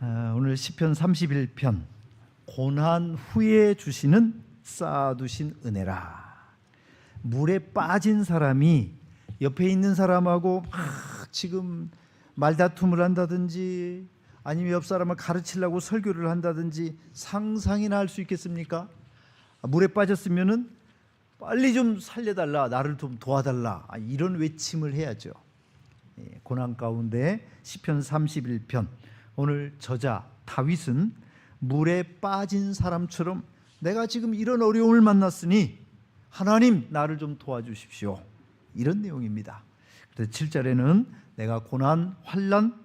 오늘 시편 31편 고난 후에 주시는 쌓아두신 은혜라. 물에 빠진 사람이 옆에 있는 사람하고 막 지금 말다툼을 한다든지 아니면 옆 사람을 가르치려고 설교를 한다든지 상상이나 할 수 있겠습니까? 물에 빠졌으면은 빨리 좀 살려달라, 나를 좀 도와달라, 이런 외침을 해야죠. 고난 가운데 시편 31편 오늘 저자 다윗은 물에 빠진 사람처럼 내가 지금 이런 어려움을 만났으니 하나님 나를 좀 도와주십시오, 이런 내용입니다. 그래서 7절에는 내가 고난, 환난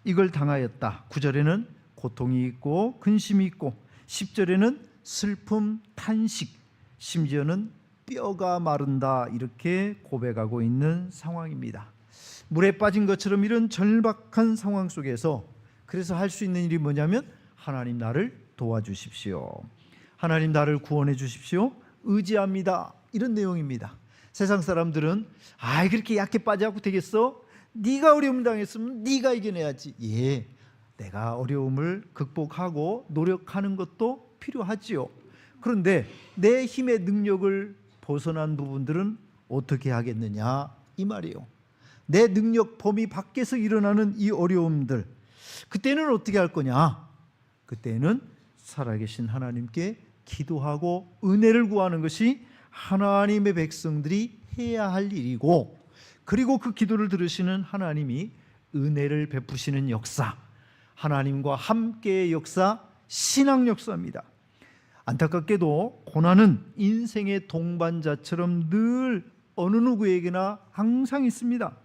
이걸 당하였다. 9절에는 고통이 있고 근심이 있고 10절에는 슬픔, 탄식, 심지어는 뼈가 마른다, 이렇게 고백하고 있는 상황입니다. 물에 빠진 것처럼 이런 절박한 상황 속에서 그래서 할 수 있는 일이 뭐냐면 하나님 나를 도와주십시오, 하나님 나를 구원해 주십시오, 의지합니다, 이런 내용입니다. 세상 사람들은 그렇게 약해 빠져갖고 되겠어? 네가 어려움 당했으면 네가 이겨내야지. 내가 어려움을 극복하고 노력하는 것도 필요하지요. 그런데 내 힘의 능력을 벗어난 부분들은 어떻게 하겠느냐, 이 말이에요. 내 능력 범위 밖에서 일어나는 이 어려움들, 그때는 어떻게 할 거냐? 그때는 살아계신 하나님께 기도하고 은혜를 구하는 것이 하나님의 백성들이 해야 할 일이고, 그리고 그 기도를 들으시는 하나님이 은혜를 베푸시는 역사, 하나님과 함께의 역사, 신앙 역사입니다. 안타깝게도 고난은 인생의 동반자처럼 늘 어느 누구에게나 항상 있습니다.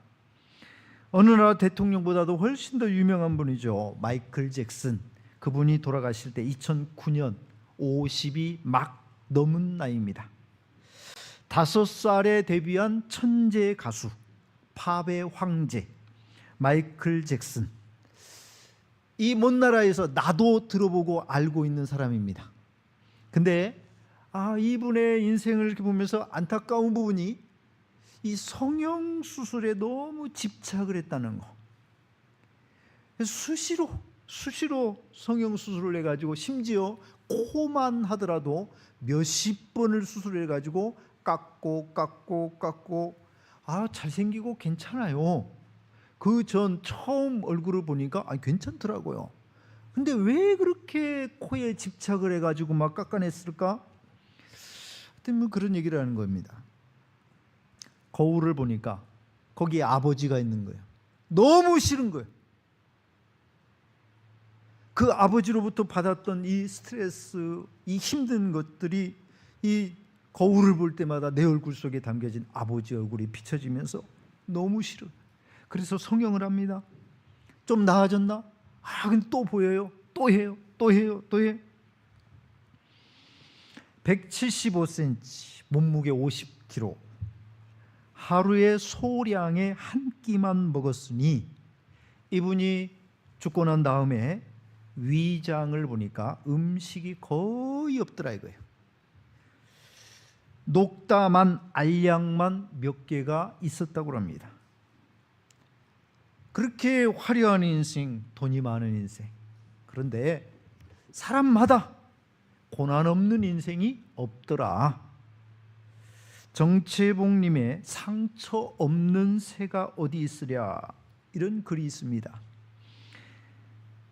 어느 나라 대통령보다도 훨씬 더 유명한 분이죠. 마이클 잭슨. 그분이 돌아가실 때 2009년 50이 막 넘은 나이입니다. 5살에 데뷔한 천재 가수, 팝의 황제 마이클 잭슨. 이 먼 나라에서 나도 들어보고 알고 있는 사람입니다. 근데 이분의 인생을 이렇게 보면서 안타까운 부분이 이 성형수술에 너무 집착을 했다는 거. 수시로 성형수술을 해가지고 심지어 코만 하더라도 몇십 번을 수술해가지고 깎고 잘생기고 괜찮아요. 그 전 처음 얼굴을 보니까 괜찮더라고요. 근데 왜 그렇게 코에 집착을 해가지고 막 깎아냈을까? 하여튼 뭐 그런 얘기를 하는 겁니다. 거울을 보니까 거기에 아버지가 있는 거예요. 너무 싫은 거예요. 그 아버지로부터 받았던 이 스트레스, 이 힘든 것들이 이 거울을 볼 때마다 내 얼굴 속에 담겨진 아버지 얼굴이 비춰지면서 너무 싫어요. 그래서 성형을 합니다. 좀 나아졌나? 근데 또 보여요. 또 해요. 175cm, 몸무게 50kg. 하루에 소량의 한 끼만 먹었으니 이분이 죽고 난 다음에 위장을 보니까 음식이 거의 없더라 이거예요. 녹다만 알약만 몇 개가 있었다고 합니다. 그렇게 화려한 인생, 돈이 많은 인생. 그런데 사람마다 고난 없는 인생이 없더라. 정채봉님의 상처 없는 새가 어디 있으랴, 이런 글이 있습니다.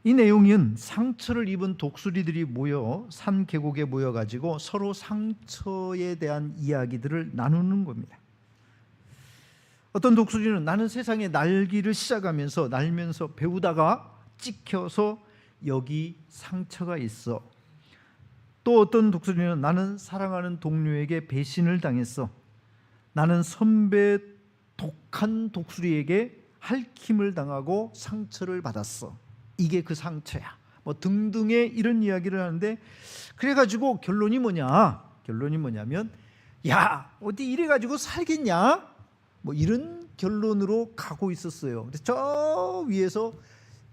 이 내용은 상처를 입은 독수리들이 모여 산 계곡에 모여가지고 서로 상처에 대한 이야기들을 나누는 겁니다. 어떤 독수리는 나는 세상에 날기를 시작하면서 날면서 배우다가 찍혀서 여기 상처가 있어. 또 어떤 독수리는 나는 사랑하는 동료에게 배신을 당했어. 나는 선배 독한 독수리에게 hal킴을 당하고 상처를 받았어. 이게 그 상처야. 뭐 등등의 이런 이야기를 하는데, 그래가지고 결론이 뭐냐면 어디 이래가지고 살겠냐? 뭐 이런 결론으로 가고 있었어요. 그래서 저 위에서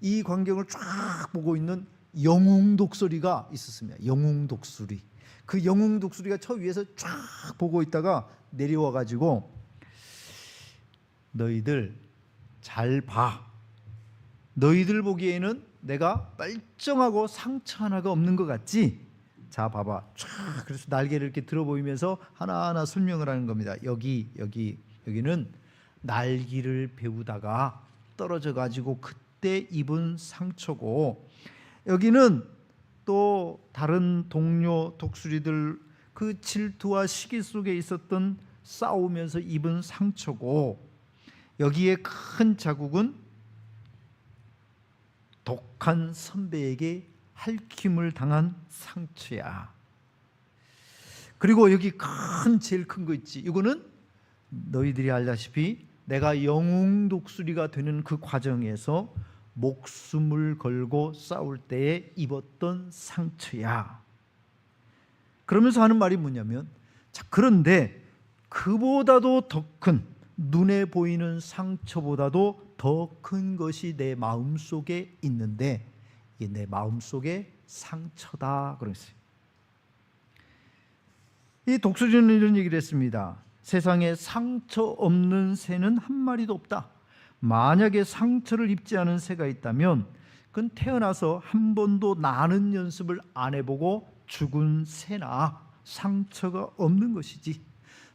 이 광경을 쫙 보고 있는 영웅 독수리가 있었습니다. 영웅 독수리. 그 영웅 독수리가 저 위에서 쫙 보고 있다가 내려와 가지고 너희들 잘 봐. 너희들 보기에는 내가 멀쩡하고 상처 하나가 없는 것 같지? 자, 봐봐. 촤, 그래서 날개를 이렇게 들어 보이면서 하나하나 설명을 하는 겁니다. 여기는 날기를 배우다가 떨어져 가지고 그때 입은 상처고, 여기는 또 다른 동료 독수리들 그 질투와 시기 속에 있었던 싸우면서 입은 상처고, 여기에 큰 자국은 독한 선배에게 핥힘을 당한 상처야. 그리고 여기 제일 큰 거 있지. 이거는 너희들이 알다시피 내가 영웅 독수리가 되는 그 과정에서 목숨을 걸고 싸울 때에 입었던 상처야. 그러면서 하는 말이 뭐냐면, 자, 그런데 그보다도 더 큰, 눈에 보이는 상처보다도 더 큰 것이 내 마음속에 있는데 이게 내 마음속의 상처다 그랬어요. 이 독수리는 이런 얘기를 했습니다. 세상에 상처 없는 새는 한 마리도 없다. 만약에 상처를 입지 않은 새가 있다면 그건 태어나서 한 번도 나는 연습을 안 해보고 죽은 새나 상처가 없는 것이지,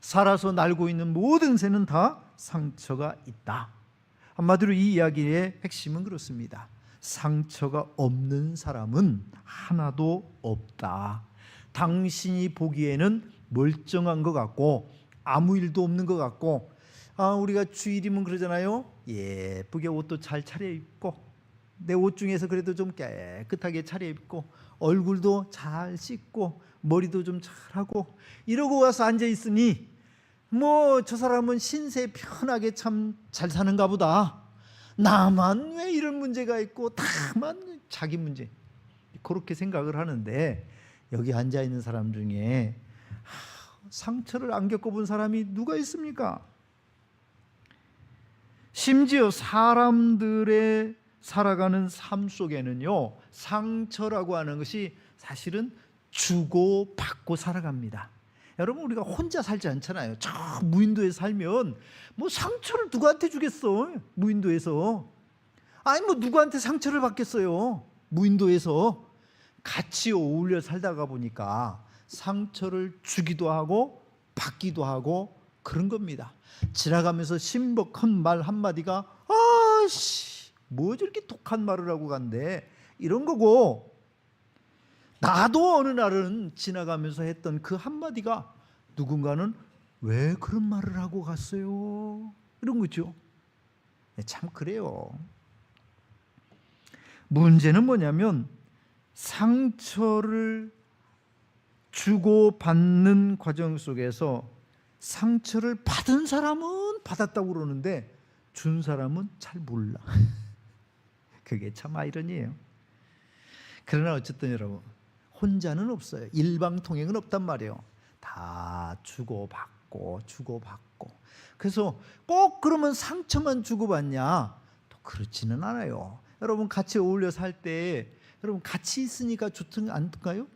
살아서 날고 있는 모든 새는 다 상처가 있다. 한마디로 이 이야기의 핵심은 그렇습니다. 상처가 없는 사람은 하나도 없다. 당신이 보기에는 멀쩡한 것 같고 아무 일도 없는 것 같고, 우리가 주일이면 그러잖아요. 예쁘게 옷도 잘 차려입고, 내 옷 중에서 그래도 좀 깨끗하게 차려입고, 얼굴도 잘 씻고, 머리도 좀 잘하고, 이러고 와서 앉아있으니 뭐 저 사람은 신세 편하게 참 잘 사는가 보다. 나만 왜 이런 문제가 있고 다만 자기 문제, 그렇게 생각을 하는데, 여기 앉아있는 사람 중에 상처를 안 겪어본 사람이 누가 있습니까? 심지어 사람들의 살아가는 삶 속에는요, 상처라고 하는 것이 사실은 주고받고 살아갑니다. 여러분, 우리가 혼자 살지 않잖아요. 저 무인도에 살면 뭐 상처를 누구한테 주겠어? 무인도에서. 아니 뭐 누구한테 상처를 받겠어요? 무인도에서. 같이 어울려 살다가 보니까 상처를 주기도 하고 받기도 하고 그런 겁니다. 지나가면서 신박한 말 한마디가 아씨 뭐 저렇게 독한 말을 하고 간대, 이런 거고, 나도 어느 날은 지나가면서 했던 그 한마디가 누군가는 왜 그런 말을 하고 갔어요? 이런 거죠. 참 그래요. 문제는 뭐냐면 상처를 주고받는 과정 속에서 상처를 받은 사람은 받았다고 그러는데 준 사람은 잘 몰라. 그게 참 아이러니예요. 그러나 어쨌든 여러분, 혼자는 없어요. 일방통행은 없단 말이에요. 다 주고받고. 그래서 꼭 그러면 상처만 주고받냐? 또 그렇지는 않아요. 여러분, 같이 어울려 살 때 여러분 같이 있으니까 좋든 않던가요?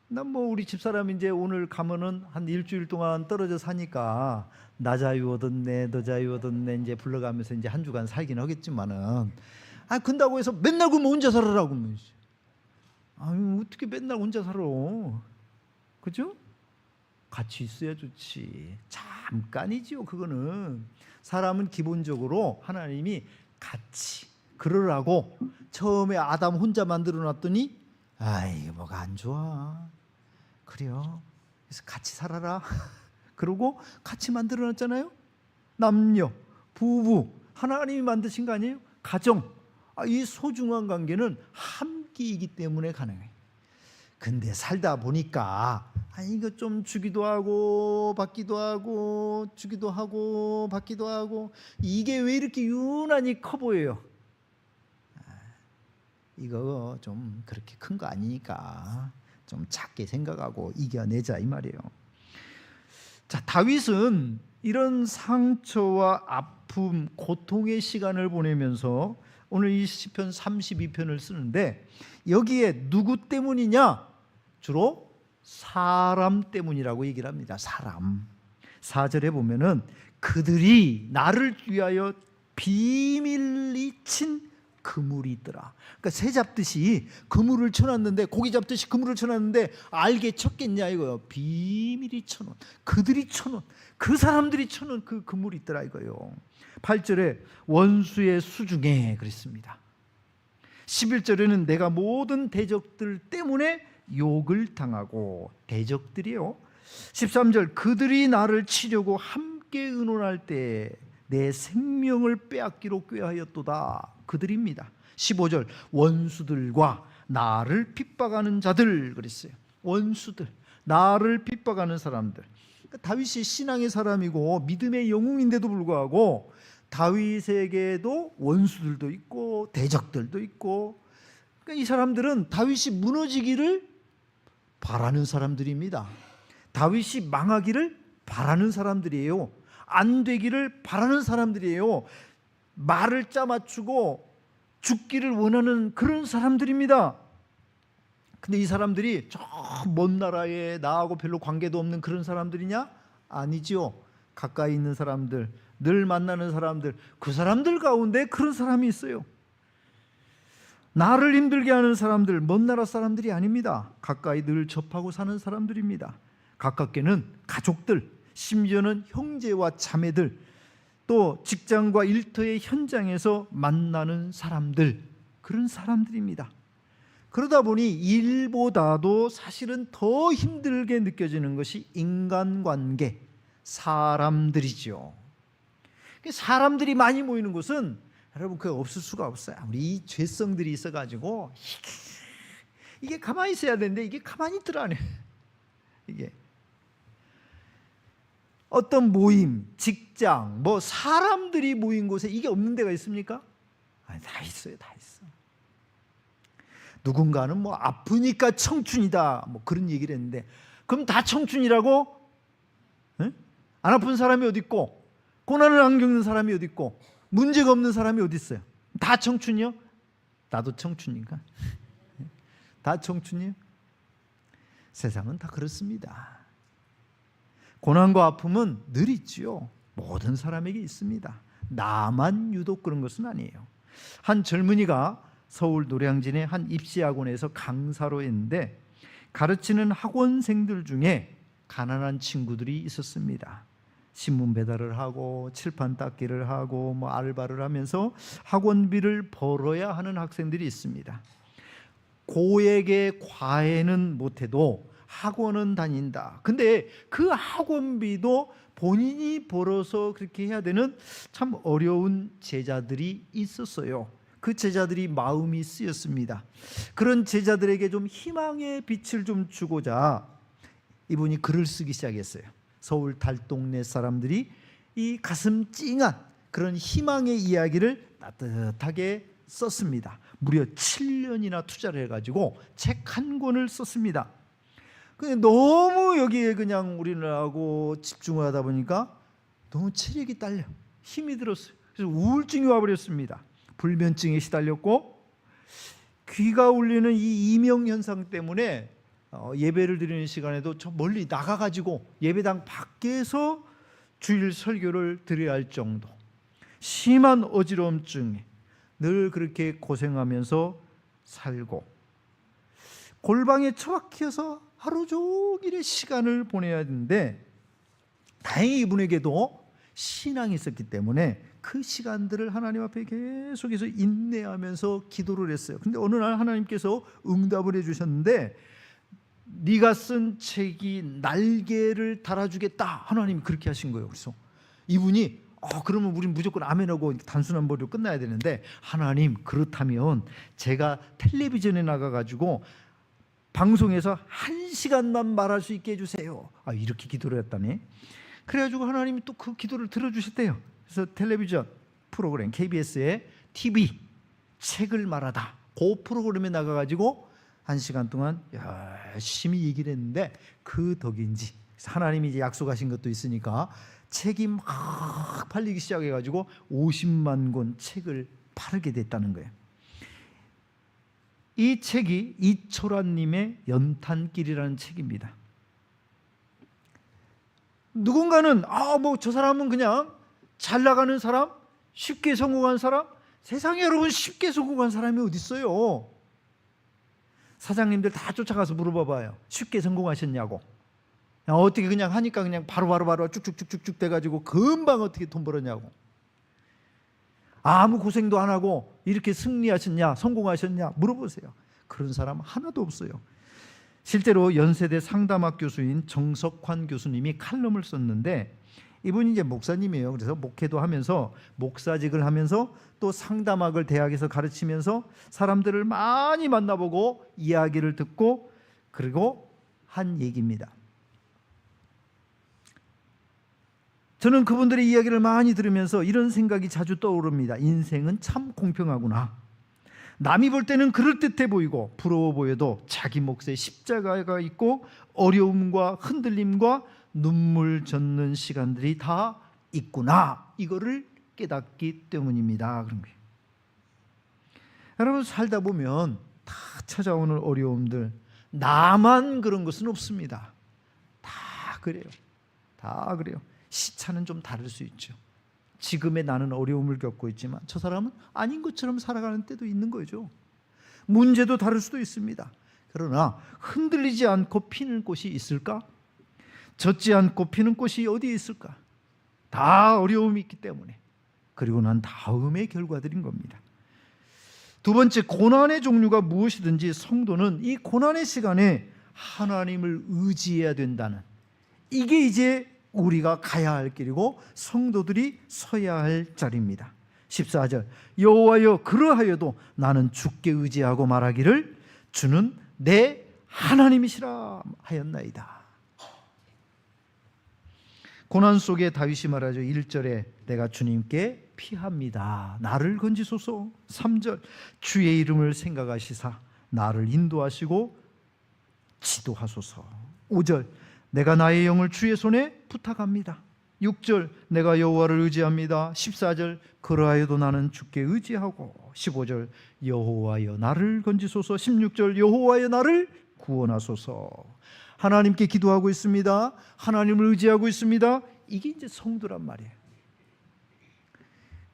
난 뭐 우리 집사람 이제 오늘 가면은 한 일주일 동안 떨어져 사니까 나 자유 얻었네, 너 자유 얻었네 이제 불러가면서 이제 한 주간 살긴 하겠지만은, 근다고 해서 맨날 그러면 혼자 살아라고 하면, 어떻게 맨날 혼자 살아? 그죠? 같이 있어야 좋지. 잠깐이지요, 그거는. 사람은 기본적으로 하나님이 같이 그러라고 처음에 아담 혼자 만들어 놨더니 뭐가 안 좋아. 그래요. 그래서 같이 살아라. 그러고 같이 만들어 놨잖아요. 남녀, 부부, 하나님이 만드신 거 아니에요? 가정. 이 소중한 관계는 함께이기 때문에 가능해요. 근데 살다 보니까 이거 좀 주기도 하고 받기도 하고 주기도 하고 받기도 하고, 이게 왜 이렇게 유난히 커 보여요? 이거 좀 그렇게 큰 거 아니니까 좀 작게 생각하고 이겨내자, 이 말이에요. 자, 다윗은 이런 상처와 아픔, 고통의 시간을 보내면서 오늘 이 시편 32편을 쓰는데, 여기에 누구 때문이냐? 주로 사람 때문이라고 얘기를 합니다. 사람. 4절에 보면은 그들이 나를 위하여 비밀리 친 그물이 있더라. 그러니까 새 잡듯이 그물을 쳐놨는데, 고기 잡듯이 그물을 쳐놨는데 알게 쳤겠냐 이거요. 비밀이 쳐놓은, 그들이 쳐놓은, 그 사람들이 쳐놓은 그 그물이 있더라 이거요. 8절에 원수의 수중에 그랬습니다. 11절에는 내가 모든 대적들 때문에 욕을 당하고, 대적들이요. 13절 그들이 나를 치려고 함께 의논할 때 내 생명을 빼앗기로 꾀하였도다. 그들입니다. 15절 원수들과 나를 핍박하는 자들 그랬어요. 원수들, 나를 핍박하는 사람들. 그러니까 다윗이 신앙의 사람이고 믿음의 영웅인데도 불구하고 다윗에게도 원수들도 있고 대적들도 있고, 그러니까 이 사람들은 다윗이 무너지기를 바라는 사람들입니다. 다윗이 망하기를 바라는 사람들이에요. 안 되기를 바라는 사람들이에요. 말을 짜맞추고 죽기를 원하는 그런 사람들입니다. 근데 이 사람들이 저 먼 나라에 나하고 별로 관계도 없는 그런 사람들이냐? 아니지요. 가까이 있는 사람들, 늘 만나는 사람들, 그 사람들 가운데 그런 사람이 있어요. 나를 힘들게 하는 사람들, 먼 나라 사람들이 아닙니다. 가까이 늘 접하고 사는 사람들입니다. 가깝게는 가족들, 심지어는 형제와 자매들, 또 직장과 일터의 현장에서 만나는 사람들, 그런 사람들입니다. 그러다 보니 일보다도 사실은 더 힘들게 느껴지는 것이 인간관계, 사람들이죠. 사람들이 많이 모이는 곳은 여러분 그게 없을 수가 없어요. 우리 이 죄성들이 있어가지고 이게 가만히 있어야 되는데 이게 가만히 있더라 안 해. 이게 어떤 모임, 직장, 뭐 사람들이 모인 곳에 이게 없는 데가 있습니까? 아니, 다 있어요, 다 있어. 누군가는 뭐 아프니까 청춘이다, 뭐 그런 얘기를 했는데, 그럼 다 청춘이라고? 에? 안 아픈 사람이 어디 있고, 고난을 안 겪는 사람이 어디 있고, 문제가 없는 사람이 어디 있어요? 다 청춘이요? 나도 청춘인가? 다 청춘이요? 세상은 다 그렇습니다. 고난과 아픔은 늘 있지요. 모든 사람에게 있습니다. 나만 유독 그런 것은 아니에요. 한 젊은이가 서울 노량진의 한 입시학원에서 강사로 했는데, 가르치는 학원생들 중에 가난한 친구들이 있었습니다. 신문 배달을 하고 칠판 닦기를 하고 뭐 알바를 하면서 학원비를 벌어야 하는 학생들이 있습니다. 고액의 과외는 못해도 학원은 다닌다. 근데 그 학원비도 본인이 벌어서 그렇게 해야 되는 참 어려운 제자들이 있었어요. 그 제자들이 마음이 쓰였습니다. 그런 제자들에게 좀 희망의 빛을 좀 주고자 이분이 글을 쓰기 시작했어요. 서울 달동네 사람들이 이 가슴 찡한 그런 희망의 이야기를 따뜻하게 썼습니다. 무려 7년이나 투자를 해가지고 책 한 권을 썼습니다. 근데 너무 여기에 그냥 우리나라하고 집중을 하다 보니까 너무 체력이 딸려, 힘이 들었어요. 그래서 우울증이 와버렸습니다. 불면증에 시달렸고, 귀가 울리는 이 이명 현상 때문에 예배를 드리는 시간에도 저 멀리 나가가지고 예배당 밖에서 주일 설교를 드려야 할 정도, 심한 어지러움증에 늘 그렇게 고생하면서 살고, 골방에 처박혀서 하루 종일의 시간을 보내야 하는데, 다행히 이분에게도 신앙이 있었기 때문에 그 시간들을 하나님 앞에 계속해서 인내하면서 기도를 했어요. 근데 어느 날 하나님께서 응답을 해주셨는데, 네가 쓴 책이 날개를 달아주겠다, 하나님이 그렇게 하신 거예요. 그래서 이분이 그러면 우린 무조건 아멘하고 단순한 머리로 끝나야 되는데, 하나님 그렇다면 제가 텔레비전에 나가가지고 방송에서 1시간만 말할 수 있게 해주세요. 이렇게 기도를 했다니. 그래가지고 하나님이 또 그 기도를 들어주셨대요. 그래서 텔레비전 프로그램 KBS의 TV 책을 말하다, 그 프로그램에 나가가지고 1시간 동안 열심히 얘기를 했는데, 그 덕인지 하나님이 이제 약속하신 것도 있으니까 책이 막 팔리기 시작해가지고 50만 권 책을 팔게 됐다는 거예요. 이 책이 이철환님의 연탄길이라는 책입니다. 누군가는 뭐 저 사람은 그냥 잘 나가는 사람, 쉽게 성공한 사람, 세상에 여러분 쉽게 성공한 사람이 어디 있어요? 사장님들 다 쫓아가서 물어봐봐요. 쉽게 성공하셨냐고. 어떻게 그냥 하니까 그냥 바로 쭉쭉쭉쭉 돼가지고 금방 어떻게 돈 벌었냐고. 아무 고생도 안 하고 이렇게 승리하셨냐, 성공하셨냐 물어보세요. 그런 사람 하나도 없어요. 실제로 연세대 상담학 교수인 정석환 교수님이 칼럼을 썼는데, 이분이 이제 목사님이에요. 그래서 목회도 하면서 목사직을 하면서 또 상담학을 대학에서 가르치면서 사람들을 많이 만나보고 이야기를 듣고 그리고 한 얘기입니다. 저는 그분들의 이야기를 많이 들으면서 이런 생각이 자주 떠오릅니다. 인생은 참 공평하구나. 남이 볼 때는 그럴듯해 보이고 부러워 보여도 자기 몫에 십자가가 있고 어려움과 흔들림과 눈물 젖는 시간들이 다 있구나. 이거를 깨닫기 때문입니다. 그런 거예요. 여러분, 살다 보면 다 찾아오는 어려움들, 나만 그런 것은 없습니다. 다 그래요. 다 그래요. 시차는 좀 다를 수 있죠. 지금의 나는 어려움을 겪고 있지만 저 사람은 아닌 것처럼 살아가는 때도 있는 거죠. 문제도 다를 수도 있습니다. 그러나 흔들리지 않고 피는 꽃이 있을까? 젖지 않고 피는 꽃이 어디에 있을까? 다 어려움이 있기 때문에. 그리고 난 다음의 결과들인 겁니다. 두 번째, 고난의 종류가 무엇이든지 성도는 이 고난의 시간에 하나님을 의지해야 된다는, 이게 이제 우리가 가야 할 길이고 성도들이 서야 할 자리입니다. 14절, 여호와여 그러하여도 나는 주께 의지하고 말하기를 주는 내 하나님이시라 하였나이다. 고난 속에 다윗이 말하죠. 1절에 내가 주님께 피합니다. 나를 건지소서. 3절, 주의 이름을 생각하시사 나를 인도하시고 지도하소서. 5절, 내가 나의 영을 주의 손에 부탁합니다. 6절, 내가 여호와를 의지합니다. 14절, 그러하여도 나는 주께 의지하고. 15절, 여호와여 나를 건지소서. 16절, 여호와여 나를 구원하소서. 하나님께 기도하고 있습니다. 하나님을 의지하고 있습니다. 이게 이제 성도란 말이에요.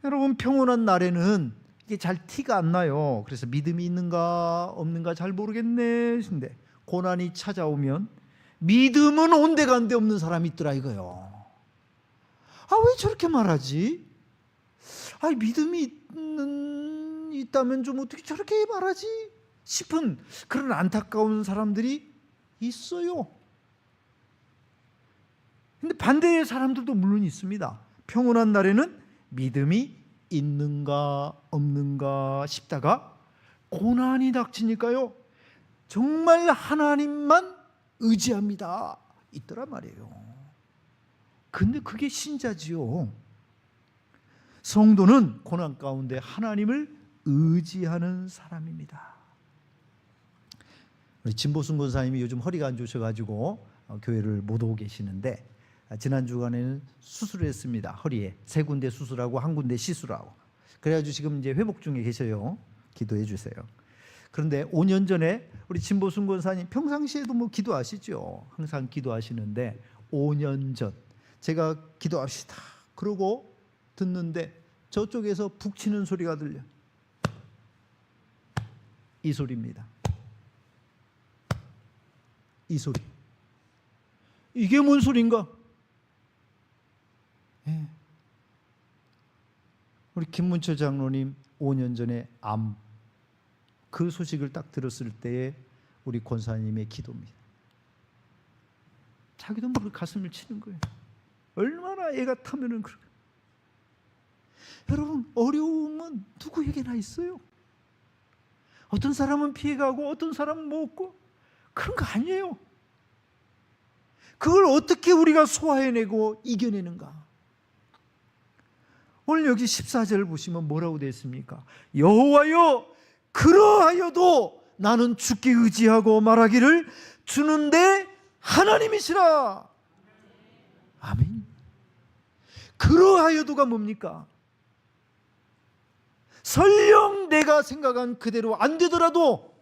여러분, 평온한 날에는 이게 잘 티가 안 나요. 그래서 믿음이 있는가 없는가 잘 모르겠네. 근데 고난이 찾아오면 믿음은 온데간데 없는 사람이 있더라 이거요. 왜 저렇게 말하지? 믿음이 있다면 좀 어떻게 저렇게 말하지? 싶은 그런 안타까운 사람들이 있어요. 근데 반대의 사람들도 물론 있습니다. 평온한 날에는 믿음이 있는가 없는가 싶다가 고난이 닥치니까요, 정말 하나님만 의지합니다 있더란 말이에요. 근데 그게 신자지요. 성도는 고난 가운데 하나님을 의지하는 사람입니다. 우리 진보순 권사님이 요즘 허리가 안 좋으셔가지고 교회를 못 오고 계시는데, 지난 주간에는 수술을 했습니다. 허리에 3군데 수술하고 1군데 시술하고. 그래가지고 지금 이제 회복 중에 계셔요. 기도해 주세요. 그런데 5년 전에 우리 진보순 권사님 평상시에도 뭐 기도하시죠. 항상 기도하시는데 5년 전 제가 기도합시다 그러고 듣는데 저쪽에서 북 치는 소리가 들려. 이 소리입니다. 이 소리. 이게 뭔 소린가? 우리 김문철 장로님 5년 전에 암, 그 소식을 딱 들었을 때에 우리 권사님의 기도입니다. 자기도 모르게 가슴을 치는 거예요. 얼마나 애가 타면은 그럴까. 여러분, 어려움은 누구에게나 있어요. 어떤 사람은 피해가고 어떤 사람은 먹고, 그런 거 아니에요. 그걸 어떻게 우리가 소화해내고 이겨내는가. 오늘 여기 14절 보시면 뭐라고 되어 있습니까? 여호와여 그러하여도 나는 주께 의지하고 말하기를 주는 내 하나님이시라. 아멘. 그러하여도가 뭡니까? 설령 내가 생각한 그대로 안 되더라도,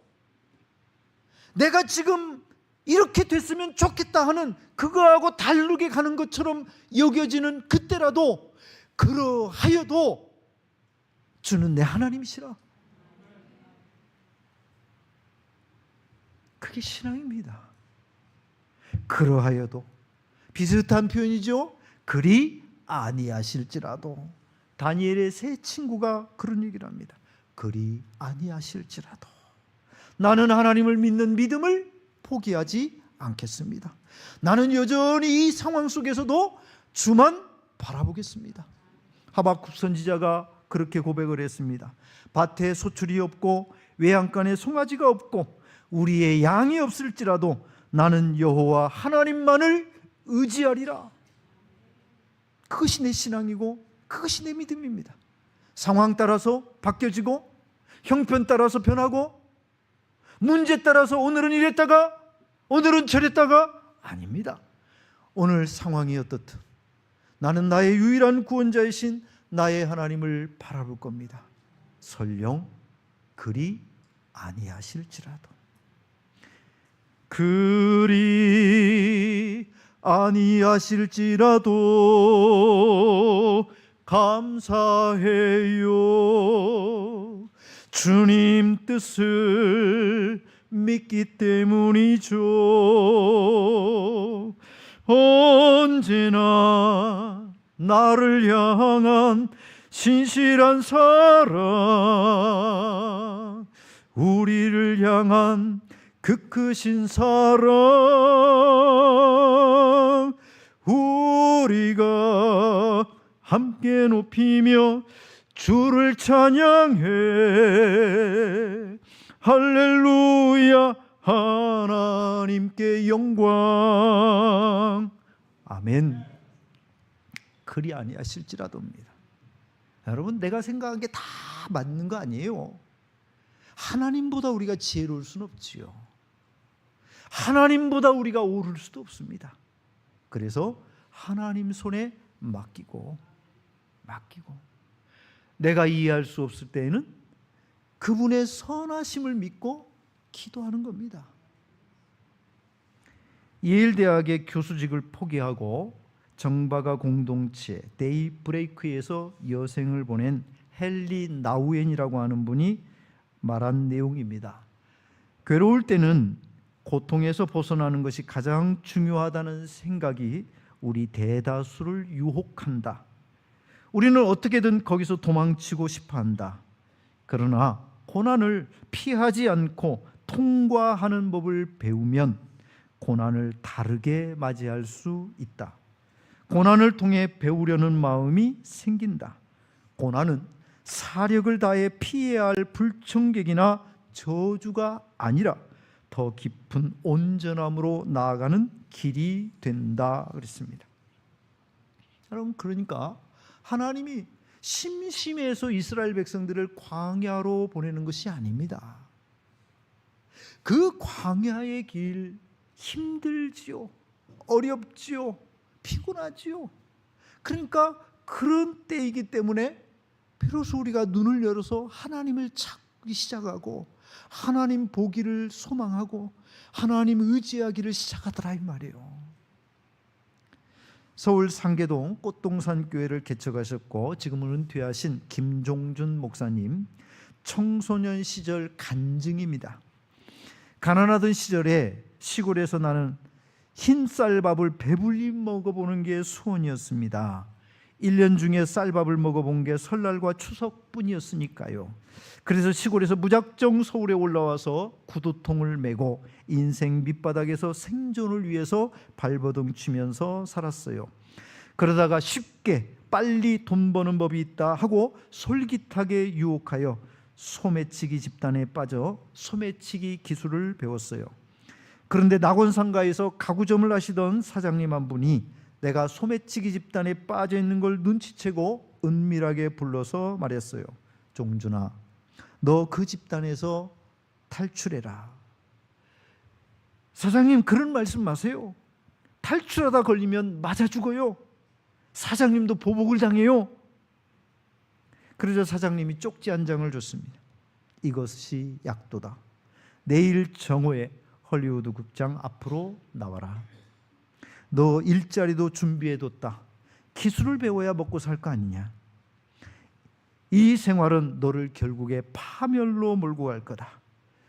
내가 지금 이렇게 됐으면 좋겠다 하는 그거하고 다르게 가는 것처럼 여겨지는 그때라도, 그러하여도 주는 내 하나님이시라. 그게 신앙입니다. 그러하여도 비슷한 표현이죠. 그리 아니하실지라도. 다니엘의 세 친구가 그런 얘기를 합니다. 그리 아니하실지라도 나는 하나님을 믿는 믿음을 포기하지 않겠습니다. 나는 여전히 이 상황 속에서도 주만 바라보겠습니다. 하박국 선지자가 그렇게 고백을 했습니다. 밭에 소출이 없고 외양간에 송아지가 없고 우리의 양이 없을지라도 나는 여호와 하나님만을 의지하리라. 그것이 내 신앙이고 그것이 내 믿음입니다. 상황 따라서 바뀌어지고 형편 따라서 변하고 문제 따라서 오늘은 이랬다가 오늘은 저랬다가 아닙니다. 오늘 상황이 어떻든 나는 나의 유일한 구원자이신 나의 하나님을 바라볼 겁니다. 설령 그리 아니하실지라도. 그리 아니하실지라도 감사해요. 주님 뜻을 믿기 때문이죠. 언제나 나를 향한 신실한 사랑, 우리를 향한 그 크신 사랑, 우리가 함께 높이며 주를 찬양해. 할렐루야, 하나님께 영광. 아멘. 그리 아니하실지라도입니다. 여러분, 내가 생각한 게 다 맞는 거 아니에요. 하나님보다 우리가 지혜로울 수는 없지요. 하나님보다 우리가 옳을 수도 없습니다. 그래서 하나님 손에 맡기고 내가 이해할 수 없을 때에는 그분의 선하심을 믿고 기도하는 겁니다. 예일 대학의 교수직을 포기하고 정바가 공동체 데이브레이크에서 여생을 보낸 헨리 나우엔이라고 하는 분이 말한 내용입니다. 괴로울 때는 고통에서 벗어나는 것이 가장 중요하다는 생각이 우리 대다수를 유혹한다. 우리는 어떻게든 거기서 도망치고 싶어 한다. 그러나 고난을 피하지 않고 통과하는 법을 배우면 고난을 다르게 맞이할 수 있다. 고난을 통해 배우려는 마음이 생긴다. 고난은 사력을 다해 피해야 할 불청객이나 저주가 아니라 더 깊은 온전함으로 나아가는 길이 된다 그랬습니다. 여러분, 그러니까 하나님이 심심해서 이스라엘 백성들을 광야로 보내는 것이 아닙니다. 그 광야의 길 힘들지요, 어렵지요, 피곤하지요. 그러니까 그런 때이기 때문에 비로소 우리가 눈을 열어서 하나님을 찾기 시작하고 하나님 보기를 소망하고 하나님 의지하기를 시작하더라 이 말이에요. 서울 상계동 꽃동산 교회를 개척하셨고 지금은 은퇴하신 김종준 목사님, 청소년 시절 간증입니다. 가난하던 시절에 시골에서 나는 흰 쌀밥을 배불리 먹어보는 게 소원이었습니다. 1년 중에 쌀밥을 먹어본 게 설날과 추석뿐이었으니까요. 그래서 시골에서 무작정 서울에 올라와서 구두통을 메고 인생 밑바닥에서 생존을 위해서 발버둥 치면서 살았어요. 그러다가 쉽게 빨리 돈 버는 법이 있다 하고 솔깃하게 유혹하여 소매치기 집단에 빠져 소매치기 기술을 배웠어요. 그런데 낙원상가에서 가구점을 하시던 사장님 한 분이 내가 소매치기 집단에 빠져 있는 걸 눈치채고 은밀하게 불러서 말했어요. 종준아, 너 그 집단에서 탈출해라. 사장님, 그런 말씀 마세요. 탈출하다 걸리면 맞아 죽어요. 사장님도 보복을 당해요. 그러자 사장님이 쪽지 한 장을 줬습니다. 이것이 약도다. 내일 정오에 헐리우드 극장 앞으로 나와라. 너 일자리도 준비해뒀다. 기술을 배워야 먹고 살 거 아니냐. 이 생활은 너를 결국에 파멸로 몰고 갈 거다.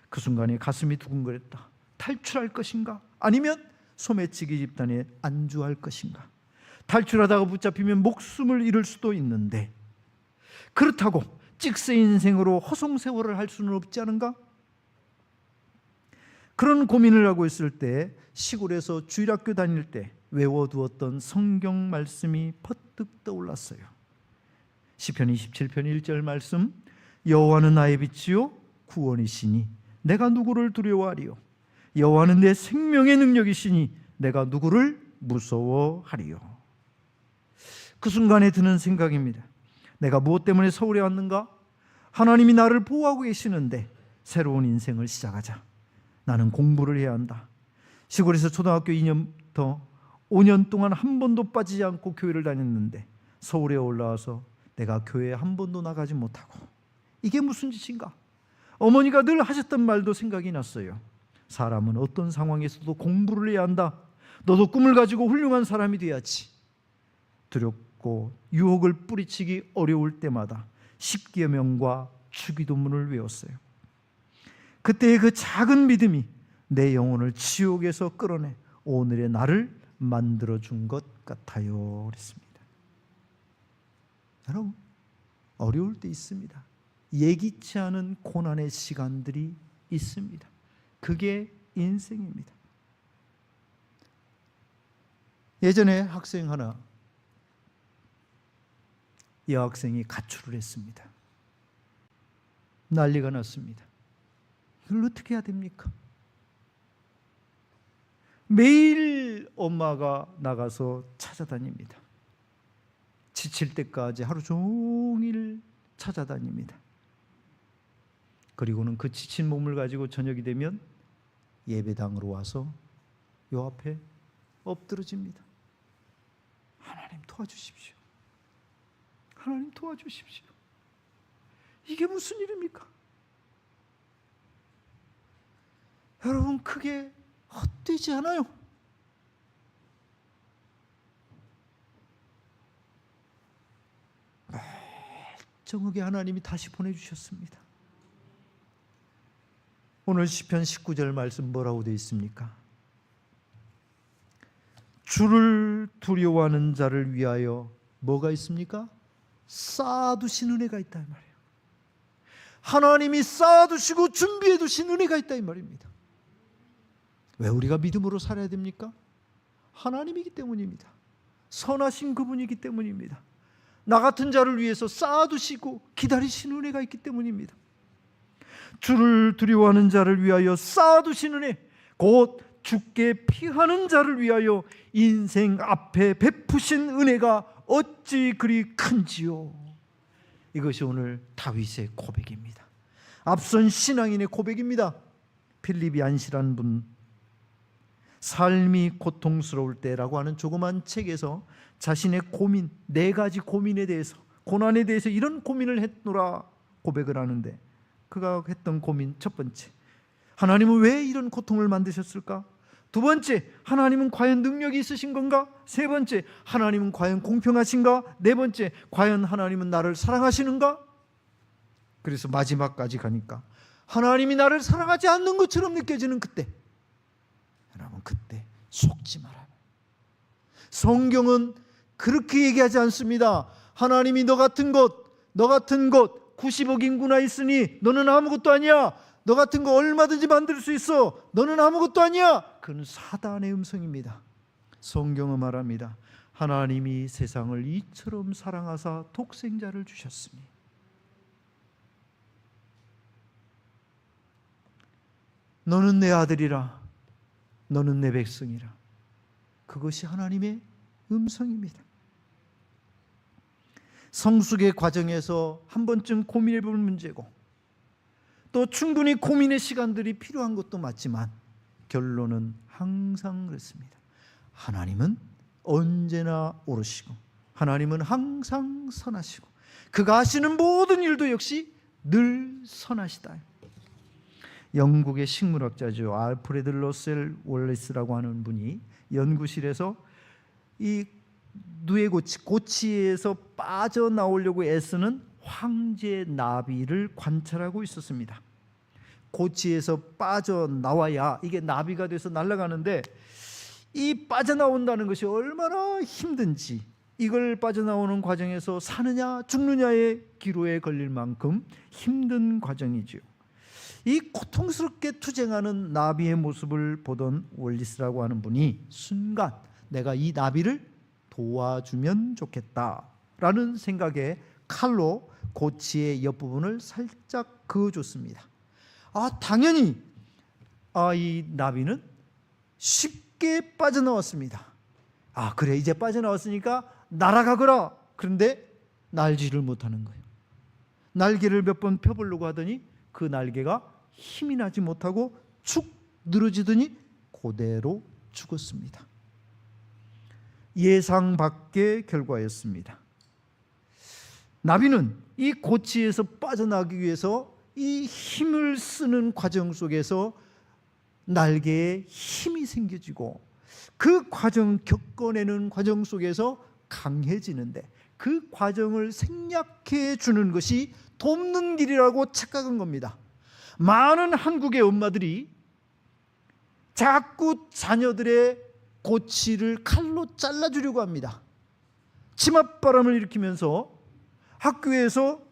그 순간에 가슴이 두근거렸다. 탈출할 것인가? 아니면 소매치기 집단에 안주할 것인가? 탈출하다가 붙잡히면 목숨을 잃을 수도 있는데, 그렇다고 찍새 인생으로 허송세월을 할 수는 없지 않은가? 그런 고민을 하고 있을 때 시골에서 주일학교 다닐 때 외워두었던 성경 말씀이 퍼뜩 떠올랐어요. 시편 27편 1절 말씀, 여호와는 나의 빛이요 구원이시니 내가 누구를 두려워하리요. 여호와는 내 생명의 능력이시니 내가 누구를 무서워하리요. 그 순간에 드는 생각입니다. 내가 무엇 때문에 서울에 왔는가? 하나님이 나를 보호하고 계시는데 새로운 인생을 시작하자. 나는 공부를 해야 한다. 시골에서 초등학교 2년부터 5년 동안 한 번도 빠지지 않고 교회를 다녔는데 서울에 올라와서 내가 교회에 한 번도 나가지 못하고, 이게 무슨 짓인가? 어머니가 늘 하셨던 말도 생각이 났어요. 사람은 어떤 상황에서도 공부를 해야 한다. 너도 꿈을 가지고 훌륭한 사람이 돼야지. 두렵고 유혹을 뿌리치기 어려울 때마다 십계명과 주기도문을 외웠어요. 그때의 그 작은 믿음이 내 영혼을 지옥에서 끌어내 오늘의 나를 만들어준 것 같아요. 그랬습니다. 여러분, 어려울 때 있습니다. 예기치 않은 고난의 시간들이 있습니다. 그게 인생입니다. 예전에 학생 하나, 여학생이 가출을 했습니다. 난리가 났습니다. 이걸 어떻게 해야 됩니까? 매일 엄마가 나가서 찾아다닙니다. 지칠 때까지 하루 종일 찾아다닙니다. 그리고는 그 지친 몸을 가지고 저녁이 되면 예배당으로 와서 요 앞에 엎드러집니다. 하나님 도와주십시오. 하나님 도와주십시오. 이게 무슨 일입니까? 여러분, 그게 헛되지 않아요? 멀쩡하게 하나님이 다시 보내주셨습니다. 오늘 시편 19절 말씀 뭐라고 되어 있습니까? 주를 두려워하는 자를 위하여 뭐가 있습니까? 쌓아두신 은혜가 있다 이 말이에요. 하나님이 쌓아두시고 준비해 두신 은혜가 있다 이 말입니다. 왜 우리가 믿음으로 살아야 됩니까? 하나님이기 때문입니다. 선하신 그분이기 때문입니다. 나 같은 자를 위해서 쌓아두시고 기다리신 은혜가 있기 때문입니다. 주를 두려워하는 자를 위하여 쌓아두신 은혜, 곧 주께 피하는 자를 위하여 인생 앞에 베푸신 은혜가 어찌 그리 큰지요. 이것이 오늘 다윗의 고백입니다. 앞선 신앙인의 고백입니다. 필립 얀시라는 분, 삶이 고통스러울 때라고 하는 조그만 책에서 자신의 고민, 4가지 고민에 대해서, 고난에 대해서 이런 고민을 했노라 고백을 하는데, 그가 했던 고민 첫 번째, 하나님은 왜 이런 고통을 만드셨을까? 두 번째, 하나님은 과연 능력이 있으신 건가? 세 번째, 하나님은 과연 공평하신가? 네 번째, 과연 하나님은 나를 사랑하시는가? 그래서 마지막까지 가니까 하나님이 나를 사랑하지 않는 것처럼 느껴지는 그때, 여러분, 그때 속지 말아요. 성경은 그렇게 얘기하지 않습니다. 하나님이 너 같은 것 90억 인구나 있으니 너는 아무것도 아니야. 너 같은 거 얼마든지 만들 수 있어. 너는 아무것도 아니야. 그건 사단의 음성입니다. 성경은 말합니다. 하나님이 세상을 이처럼 사랑하사 독생자를 주셨으니. 너는 내 아들이라. 너는 내 백성이라. 그것이 하나님의 음성입니다. 성숙의 과정에서 한 번쯤 고민해 볼 문제고, 또 충분히 고민의 시간들이 필요한 것도 맞지만 결론은 항상 그렇습니다. 하나님은 언제나 옳으시고 하나님은 항상 선하시고 그가 하시는 모든 일도 역시 늘 선하시다. 영국의 식물학자죠. 알프레드 러셀 월리스라고 하는 분이 연구실에서 이 누에고치, 고치에서 빠져나오려고 애쓰는 황제 나비를 관찰하고 있었습니다. 고치에서 빠져나와야 이게 나비가 돼서 날아가는데, 이 빠져나온다는 것이 얼마나 힘든지, 이걸 빠져나오는 과정에서 사느냐 죽느냐의 기로에 걸릴 만큼 힘든 과정이지요. 이 고통스럽게 투쟁하는 나비의 모습을 보던 월리스라고 하는 분이 순간 내가 이 나비를 도와주면 좋겠다라는 생각에 칼로 고치의 옆부분을 살짝 그어줬습니다. 당연히 이 나비는 쉽게 빠져나왔습니다. 그래, 이제 빠져나왔으니까 날아가거라. 그런데 날지를 못하는 거예요. 날개를 몇 번 펴보려고 하더니 그 날개가 힘이 나지 못하고 축 늘어지더니 그대로 죽었습니다. 예상 밖의 결과였습니다. 나비는 이 고치에서 빠져나가기 위해서 이 힘을 쓰는 과정 속에서 날개에 힘이 생겨지고, 그 과정, 겪어내는 과정 속에서 강해지는데, 그 과정을 생략해 주는 것이 돕는 길이라고 착각한 겁니다. 많은 한국의 엄마들이 자꾸 자녀들의 고치를 칼로 잘라주려고 합니다. 치맛바람을 일으키면서 학교에서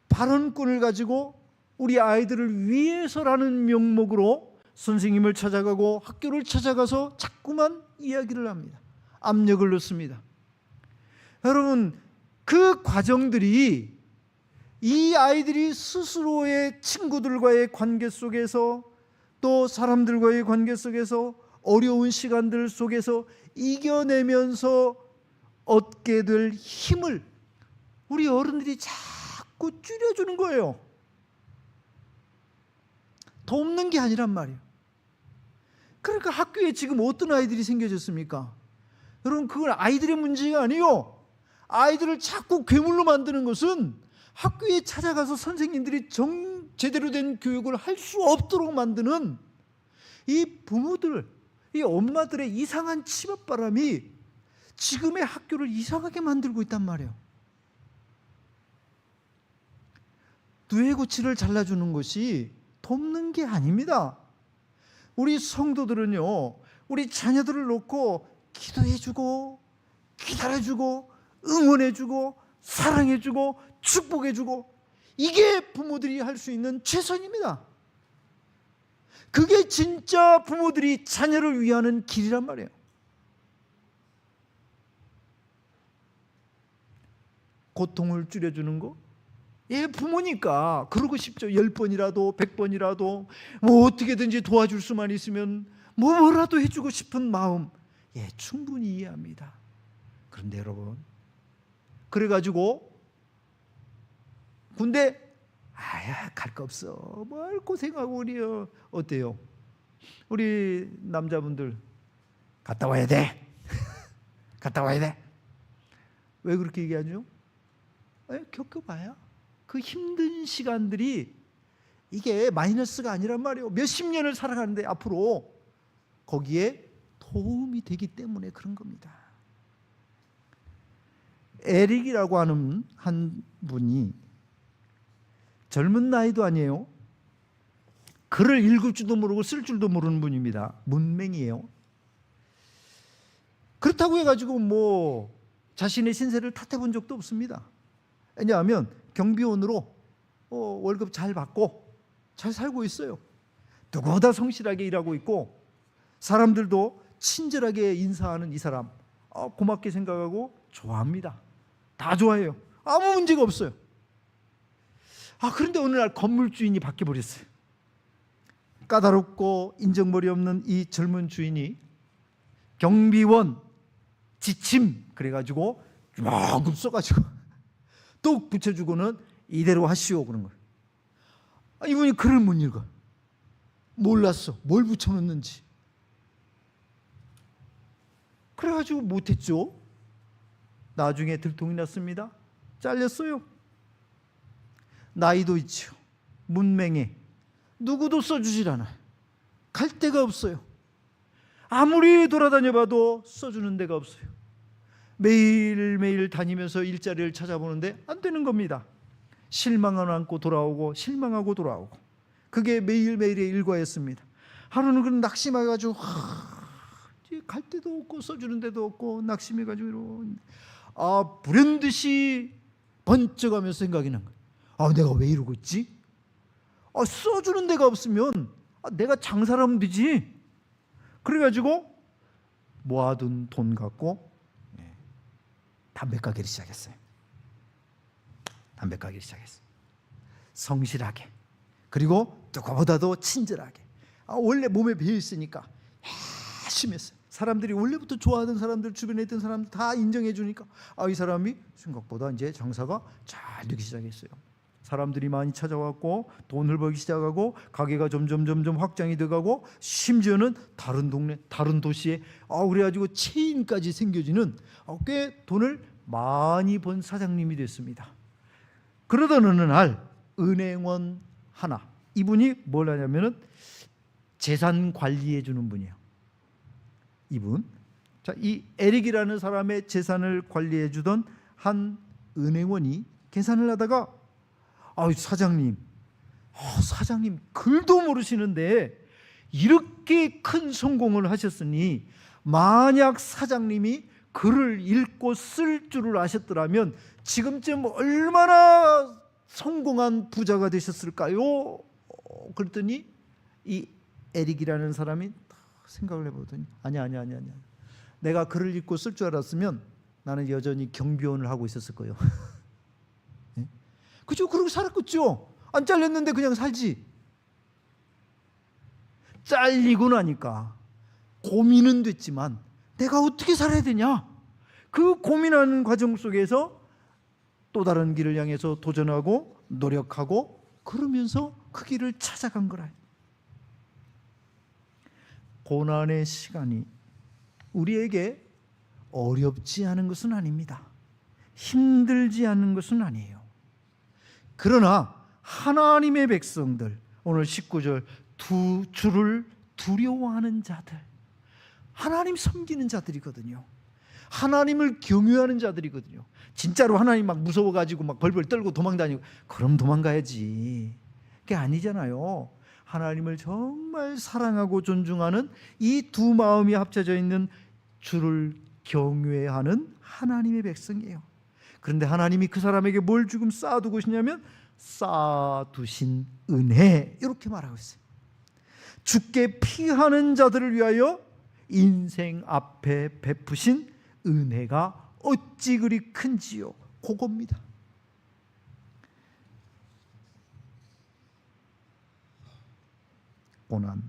발언권을 가지고 우리 아이들을 위해서라는 명목으로 선생님을 찾아가고 학교를 찾아가서 자꾸만 이야기를 합니다. 압력을 넣습니다. 여러분, 그 과정들이 이 아이들이 스스로의 친구들과의 관계 속에서, 또 사람들과의 관계 속에서, 어려운 시간들 속에서 이겨내면서 얻게 될 힘을 우리 어른들이 자꾸 줄여주는 거예요. 돕는 게 아니란 말이에요. 그러니까 학교에 지금 어떤 아이들이 생겨졌습니까? 여러분, 그건 아이들의 문제가 아니에요. 아이들을 자꾸 괴물로 만드는 것은 학교에 찾아가서 선생님들이 제대로 된 교육을 할 수 없도록 만드는 이 부모들, 이 엄마들의 이상한 치맛바람이 지금의 학교를 이상하게 만들고 있단 말이에요. 누에고치를 잘라주는 것이 돕는 게 아닙니다. 우리 성도들은요, 우리 자녀들을 놓고 기도해주고 기다려주고 응원해주고 사랑해주고 축복해주고, 이게 부모들이 할 수 있는 최선입니다. 그게 진짜 부모들이 자녀를 위하는 길이란 말이에요. 고통을 줄여주는 거? 부모니까 그러고 싶죠. 10번이라도 100번이라도 뭐 어떻게든지 도와줄 수만 있으면 뭐라도 해주고 싶은 마음, 충분히 이해합니다. 그런데 여러분, 그래가지고 군대 갈 거 없어, 뭘 고생하고 우리요. 어때요? 우리 남자분들 갔다 와야 돼. 갔다 와야 돼. 왜 그렇게 얘기하죠? 겪어봐야 그 힘든 시간들이 이게 마이너스가 아니란 말이에요. 몇십 년을 살아가는데 앞으로 거기에 도움이 되기 때문에 그런 겁니다. 에릭이라고 하는 한 분이 젊은 나이도 아니에요. 글을 읽을 줄도 모르고 쓸 줄도 모르는 분입니다. 문맹이에요. 그렇다고 해가지고 뭐 자신의 신세를 탓해 본 적도 없습니다. 왜냐하면 경비원으로 월급 잘 받고 잘 살고 있어요. 누구보다 성실하게 일하고 있고, 사람들도 친절하게 인사하는 이 사람 고맙게 생각하고 좋아합니다. 다 좋아해요. 아무 문제가 없어요. 그런데 어느 날 건물주인이 바뀌어버렸어요. 까다롭고 인정머리 없는 이 젊은 주인이 경비원 지침 그래가지고 요만큼 써가지고 또 붙여주고는 이대로 하시오 그런 거예요. 이분이 글을 못 읽어. 몰랐어. 뭘 붙여놓는지. 그래가지고 못했죠. 나중에 들통이 났습니다. 잘렸어요. 나이도 있죠. 문맹해. 누구도 써주질 않아요. 갈 데가 없어요. 아무리 돌아다녀봐도 써주는 데가 없어요. 매일매일 다니면서 일자리를 찾아보는데 안 되는 겁니다. 실망을 안고 돌아오고 실망하고 돌아오고, 그게 매일매일의 일과였습니다. 하루는 그런 낙심해가지고 갈 데도 없고 써주는 데도 없고 낙심해가지고 불현듯이 번쩍하면서 생각이 난 거예요. 내가 왜 이러고 있지? 써주는 데가 없으면 내가 장사를 하면 되지. 그래가지고 모아둔 돈 갖고 담배 가게를 시작했어요. 담배 가게를 시작했어요. 성실하게, 그리고 누구보다도 친절하게. 원래 몸에 배어 있으니까 열심히 했어요. 사람들이 원래부터 좋아하던 사람들, 주변에 있던 사람들 다 인정해 주니까 이 사람이 생각보다 이제 장사가 잘 되기 시작했어요. 사람들이 많이 찾아왔고 돈을 벌기 시작하고 가게가 점점 확장이 돼가고, 심지어는 다른 동네, 다른 도시에 그래가지고 체인까지 생겨지는 꽤 돈을 많이 번 사장님이 됐습니다. 그러던 어느 날 은행원 하나, 이분이 뭘 하냐면은 재산 관리해 주는 분이에요. 이분, 이 에릭이라는 사람의 재산을 관리해 주던 한 은행원이 계산을 하다가 사장님 글도 모르시는데 이렇게 큰 성공을 하셨으니 만약 사장님이 글을 읽고 쓸 줄을 아셨더라면 지금쯤 얼마나 성공한 부자가 되셨을까요? 그랬더니 이 에릭이라는 사람이 생각을 해보더니 아니야. 내가 글을 읽고 쓸 줄 알았으면 나는 여전히 경비원을 하고 있었을 거예요. 네? 그죠? 그러고 살았겠죠. 안 잘렸는데 그냥 살지. 잘리고 나니까 고민은 됐지만 내가 어떻게 살아야 되냐, 그 고민하는 과정 속에서 또 다른 길을 향해서 도전하고 노력하고 그러면서 그 길을 찾아간 거라. 고난의 시간이 우리에게 어렵지 않은 것은 아닙니다. 힘들지 않은 것은 아니에요. 그러나 하나님의 백성들, 오늘 19절, 주를 두려워하는 자들, 하나님 섬기는 자들이거든요. 하나님을 경외하는 자들이거든요. 진짜로 하나님 막 무서워가지고 막 벌벌 떨고 도망다니고 그럼 도망가야지. 그게 아니잖아요. 하나님을 정말 사랑하고 존중하는 이 두 마음이 합쳐져 있는 주를 경외하는 하나님의 백성이에요. 그런데 하나님이 그 사람에게 뭘 지금 쌓아두고 있냐면 쌓아두신 은혜, 이렇게 말하고 있어요. 주께 피하는 자들을 위하여 인생 앞에 베푸신 은혜가 어찌 그리 큰지요. 그겁니다. 고난,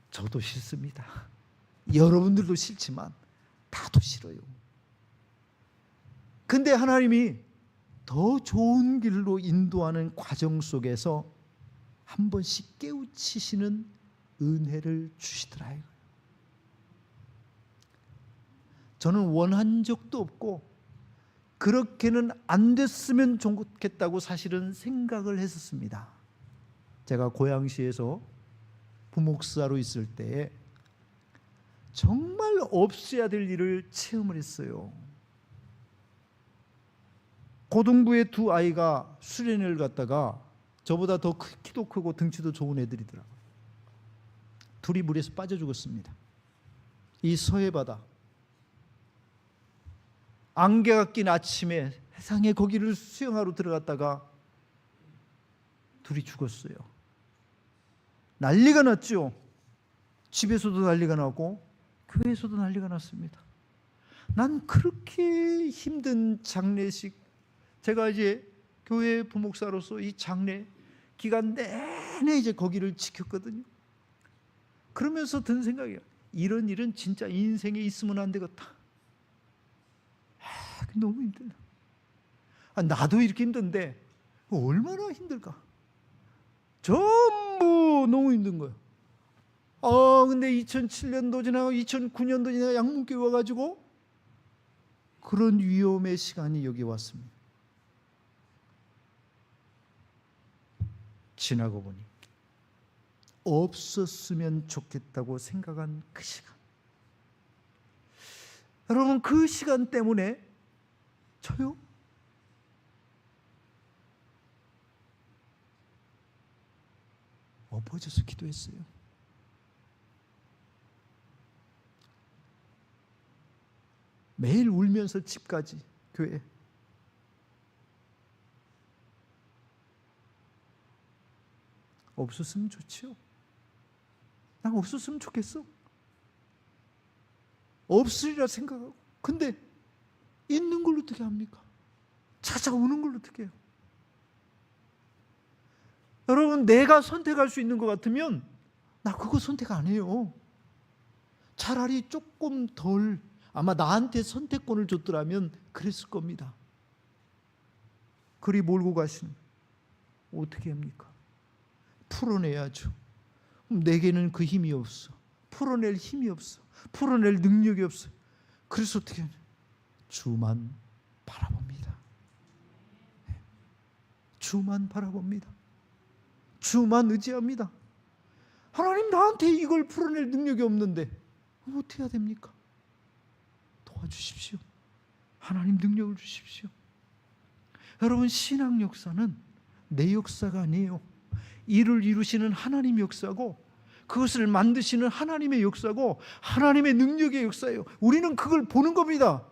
저도 싫습니다. 여러분들도 싫지만 다도 싫어요. 근데 하나님이 더 좋은 길로 인도하는 과정 속에서 한 번씩 깨우치시는 은혜를 주시더라. 저는 원한 적도 없고 그렇게는 안 됐으면 좋겠다고 사실은 생각을 했었습니다. 제가 고양시에서 부목사로 있을 때 정말 없어야 될 일을 체험을 했어요. 고등부의 두 아이가 수련회를 갔다가 저보다 더 키도 크고 등치도 좋은 애들이더라고요. 둘이 물에서 빠져 죽었습니다. 이 서해바다, 안개가 낀 아침에 세상에 거기를 수영하러 들어갔다가 둘이 죽었어요. 난리가 났죠. 집에서도 난리가 나고 교회에서도 난리가 났습니다. 난 그렇게 힘든 장례식, 제가 이제 교회 부목사로서 이 장례 기간 내내 이제 거기를 지켰거든요. 그러면서 든 생각이에요. 이런 일은 진짜 인생에 있으면 안 되겠다. 너무 힘들다. 나도 이렇게 힘든데 얼마나 힘들까. 전부 너무 힘든 거예요. 근데 2007년도 지나고 2009년도 지나고 양문교회 와가지고 그런 위험의 시간이 여기 왔습니다. 지나고 보니 없었으면 좋겠다고 생각한 그 시간, 여러분, 그 시간 때문에 저요? 엎어져서 기도했어요. 매일 울면서 집까지 교회. 없었으면 좋지요. 난 없었으면 좋겠어. 없으리라 생각하고. 근데 있는 걸로 어떻게 합니까? 찾아오는 걸로 어떻게 해요? 여러분, 내가 선택할 수 있는 것 같으면 나 그거 선택 안 해요. 차라리 조금 덜, 아마 나한테 선택권을 줬더라면 그랬을 겁니다. 그리 몰고 가시는, 어떻게 합니까? 풀어내야죠. 내게는 그 힘이 없어. 풀어낼 힘이 없어. 풀어낼 능력이 없어. 그래서 어떻게 하냐? 주만 바라봅니다. 주만 바라봅니다. 주만 의지합니다. 하나님, 나한테 이걸 풀어낼 능력이 없는데 어떻게 해야 됩니까? 도와주십시오. 하나님, 능력을 주십시오. 여러분, 신앙 역사는 내 역사가 아니에요. 이를 이루시는 하나님 역사고, 그것을 만드시는 하나님의 역사고, 하나님의 능력의 역사예요. 우리는 그걸 보는 겁니다.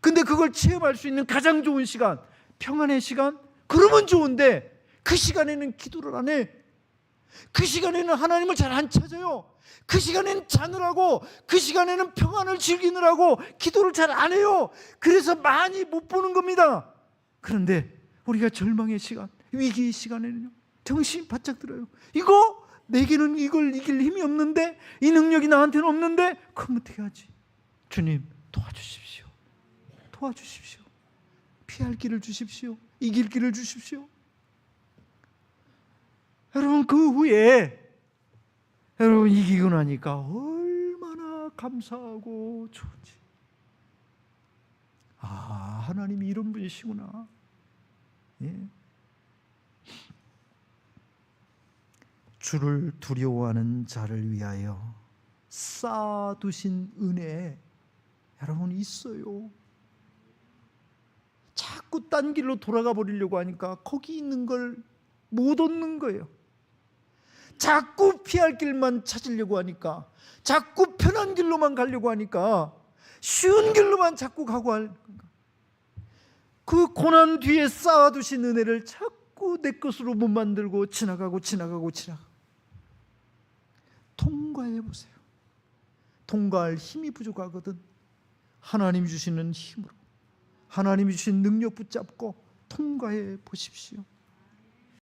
근데 그걸 체험할 수 있는 가장 좋은 시간, 평안의 시간? 그러면 좋은데 그 시간에는 기도를 안 해. 그 시간에는 하나님을 잘 안 찾아요. 그 시간에는 자느라고, 그 시간에는 평안을 즐기느라고 기도를 잘 안 해요. 그래서 많이 못 보는 겁니다. 그런데 우리가 절망의 시간, 위기의 시간에는요, 정신 바짝 들어요. 이거 내게는 이걸 이길 힘이 없는데, 이 능력이 나한테는 없는데, 그럼 어떻게 하지? 주님, 도와주십시오. 도와주십시오. 피할 길을 주십시오. 이길 길을 주십시오. 여러분, 그 후에 여러분 이기고 나니까 얼마나 감사하고 좋은지. 아, 하나님이 이런 분이시구나. 예. 주를 두려워하는 자를 위하여 쌓아두신 은혜, 여러분 있어요. 자꾸 딴 길로 돌아가 버리려고 하니까 거기 있는 걸 못 얻는 거예요. 자꾸 피할 길만 찾으려고 하니까, 자꾸 편한 길로만 가려고 하니까, 쉬운 길로만 자꾸 가고 할, 그 고난 뒤에 쌓아두신 은혜를 자꾸 내 것으로 못 만들고 지나가고. 통과해 보세요. 통과할 힘이 부족하거든. 하나님 주시는 힘으로, 하나님 주신 능력 붙잡고 통과해 보십시오.